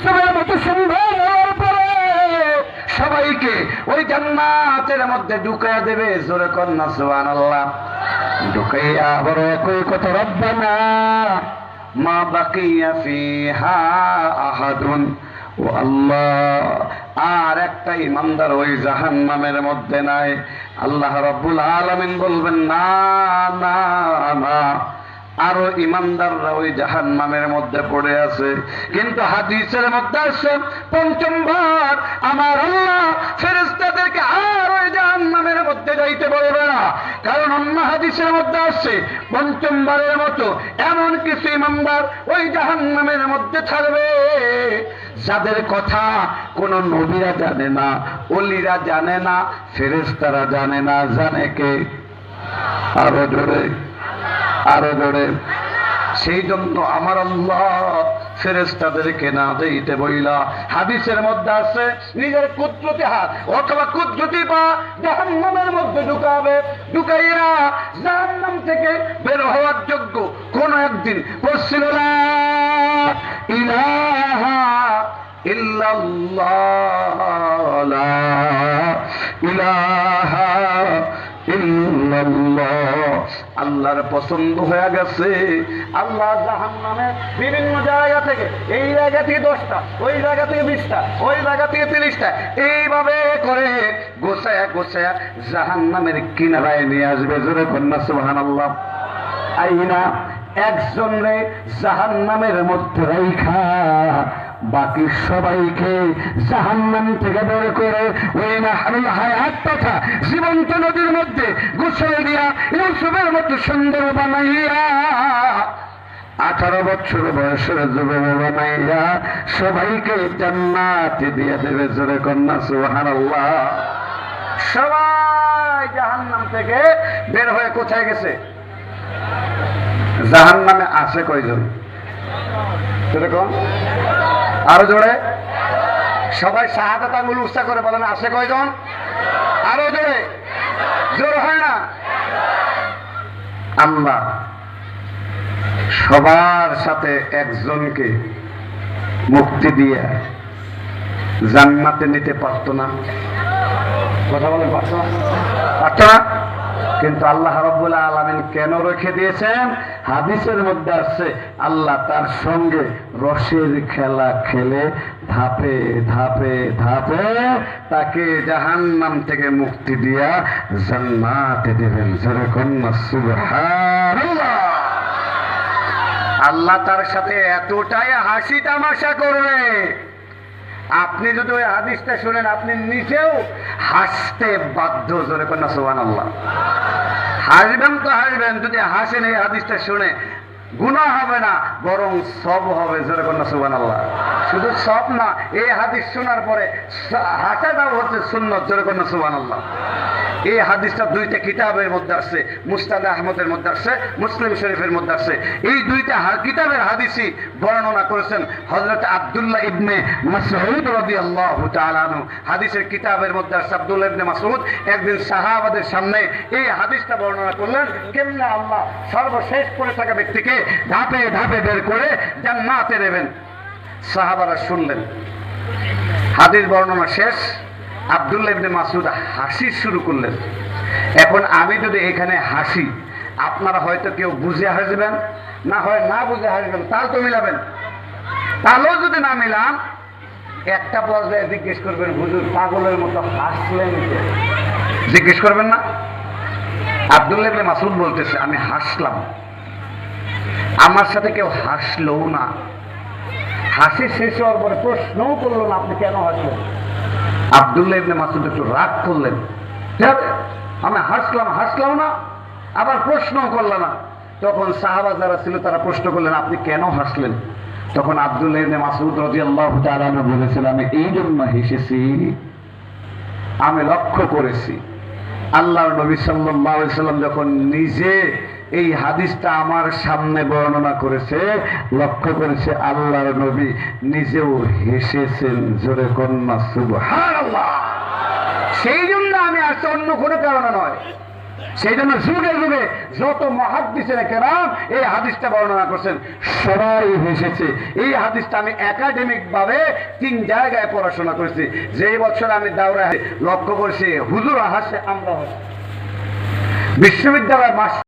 ইউসুফের মতো সুন্দর হওয়ার পরে সবাইকে ওই জান্নাতের মধ্যে ঢুকাইয়া দেবে। জোরে কন্যা সুবহানাল্লাহ। ঢুকাইয়া বড় কই কত রব্বানা মা বাকিয়া ফিহা আহাদুন, ও আল্লাহ আর একটা ইমানদার ওই জাহান্নামের মধ্যে নাই। আল্লাহ রাব্বুল আলামিন বলবেন না না না, আরো ইমানদাররা ওই জাহান্নামের মধ্যে পড়ে আছে। কিন্তু হাদিসের মধ্যে আছে পঞ্চমবার আমার আল্লাহ ফেরেশতাদেরকে আর ওই জাহান্নামের মধ্যে যাইতে বলবে না। কারণ অন্য হাদিসের মধ্যে আছে পঞ্চমবারের মতো এমন কিছু ইমানদার ওই জাহান্নামের মধ্যে থাকবে যাদের কথা কোন নবীরা জানে না, ওলিরা জানে না, ফেরেশতারা জানে না। জানে কে? আরো জোরে, আরো জোরে। সেই জন্য আমার আল্লাহ ফেরেশতাদেরকে না দিতে বইলা হাদিসের মধ্যে আছে নিজের কুদরতি হাত অথবা কুদরতি পা জাহান্নামের মধ্যে ঢুকাবে। ঢুকাইয়া জাহান্নাম থেকে বের হওয়ার যোগ্য কোন একদিন বলছিল না ইলাহা ইল্লাল্লাহ, লা ইলাহা ইল্লাল্লাহ। আল্লাহর পছন্দ হয়ে গেছে। আল্লাহ জাহান্নামে বিভিন্ন জায়গা থেকে, এই জায়গা থেকে 10টা, ওই জায়গা থেকে 20টা, ওই জায়গা থেকে 30টা, এইভাবে করে গোছায়া গোছায়া জাহান্নামের কিনারায় নিয়ে আসবে। জোরে কন্যা সুবহানাল্লাহ। আইনা একজন রে জাহান্নামের মধ্যে রাইখা বাকি সবাইকে জাহান্নাম থেকে বের করে ওই নাহরুল হায়াত তথা জীবন্ত নদীর মধ্যে গোসল দিয়া ইউসুফের মতো সুন্দর বানাইয়া 18 বছর বয়সের যুবক বানাইয়া সবাইকে জান্নাতে দিয়ে দেবে। জোরে কন্যা সুবহানাল্লাহ। সবাই জাহান্নাম থেকে বের হয়ে কোথায় গেছে? জাহান্নামে আছে কয়জন? সেরকম আরো জোরে সবাই শাহাদাত আঙ্গুল উচ্চা করে বলেন আছে কয়জন? আরো জোরে, জোর হয় না? আল্লাহ সবার সাথে একজনকে মুক্তি দিয়ে জান্নাতে নিতে পারতো না? কথা বলেন পারতো না? পারতো না? কিন্তু আল্লাহ রাব্বুল আলামিন কেন রেখে দিয়েছেন? হাদিসের মধ্যে আছে আল্লাহ তার সঙ্গে রসের খেলা খেলে ধাপে ধাপে ধাপে তাকে জাহান্নাম থেকে মুক্তি দিয়া জান্নাতে দেবেন। জোরে কন্যা সুবহানাল্লাহ। আল্লাহ তার সাথে এতটাই হাসি তামাশা করবে, আপনি যদি ওই হাদিসটা শুনেন আপনি নিজেও হাসতে বাধ্য। জোরে কন্যা সুবহানাল্লাহ। হাসবেন তো হাসবেন, যদি হাসেন এই হাদিসটা শুনে গুনাহ হবে না বরং সব হবে। জোরে কন্যা সুবহানাল্লাহ। শুধু সব না, এই হাদিস শোনার পরে হাসাটাও হচ্ছে সুন্নত। জোরে কন্যা সুবহানাল্লাহ। এই হাদিসটা 2টা কিতাবের মধ্যে আসছে, মুসনাদ আহমদের মধ্যে আসছে, মুসলিম শরীফের মধ্যে আসছে। এই 2টা কিতাবের হাদিসই বর্ণনা করেছেন হযরত আব্দুল্লাহ ইবনে মাসউদ রাদিয়াল্লাহু তাআলা আনহু। হাদিসের কিতাবের মধ্যে আসছে আব্দুল্লাহ ইবনে মাসউদ একদিন সাহাবাদের সামনে এই হাদিসটা বর্ণনা করলেন, কেমনে আল্লাহ সর্বশেষ পড়ে থাকা ব্যক্তিকে ধাপে ধাপে বের করে জান্নাতে দেবেন। সাহাবারা শুনলেন, হাদিস বর্ণনা শেষ, আব্দুল্লাহ ইবনে মাসউদ হাসি শুরু করলেন। এখন আমি যদি এখানে হাসি, আপনারা হয়তো কেউ বুঝে হাসবেন, না হয় না বুঝে হাসবেন, তাল তো মিলাবেন। তালও যদি না মিলান একটা পর্যায়ে জিজ্ঞেস করবেন, হুজুর পাগলের মতো হাসলেন যে? জিজ্ঞেস করবেন না? আব্দুল্লাহ ইবনে মাসউদ বলতেছে আমি হাসলাম, আমার সাথে কেউ হাসলও না। হাসি শেষ হওয়ার পরে প্রশ্নও করলো না আপনি কেন হাসলেন। আব্দুল্লাহ ইবনে মাসউদ একটু রাগ করলেন, আমি হাসলাম না, আবার প্রশ্নও করলাম না। তখন সাহাবা যারা ছিল তারা প্রশ্ন করলেন আপনি কেন হাসলেন? তখন আব্দুল্লাহ ইবনে মাসউদ রাদিয়াল্লাহু তাআলা আনহু বলেছিলেন আমি এই জন্য হেসেছি, আমি লক্ষ্য করেছি আল্লাহর নবী সাল্লাল্লাহু আলাইহি সাল্লাম যখন নিজে এই হাদিসটা আমার সামনে বর্ণনা করেছে, লক্ষ্য করেছে আল্লাহর নবী নিজেও হেসেছেন। জোরে কন্যা সুবহানাল্লাহ। সেই জন্য আমি আসছি, অন্য কোনো কারণে নয়। সেই জন্য যুগে যুগে যত মুহাদ্দিসিনে কেরাম এই হাদিসটা বর্ণনা করছেন সবাই হেসেছে। এই হাদিসটা আমি একাডেমিক ভাবে 3 জায়গায় পড়াশোনা করেছি। যেই বছর আমি দাওরায় লক্ষ্য করছি হুজুর হাসে আমরা হাসি, বিশ্ববিদ্যালয়ের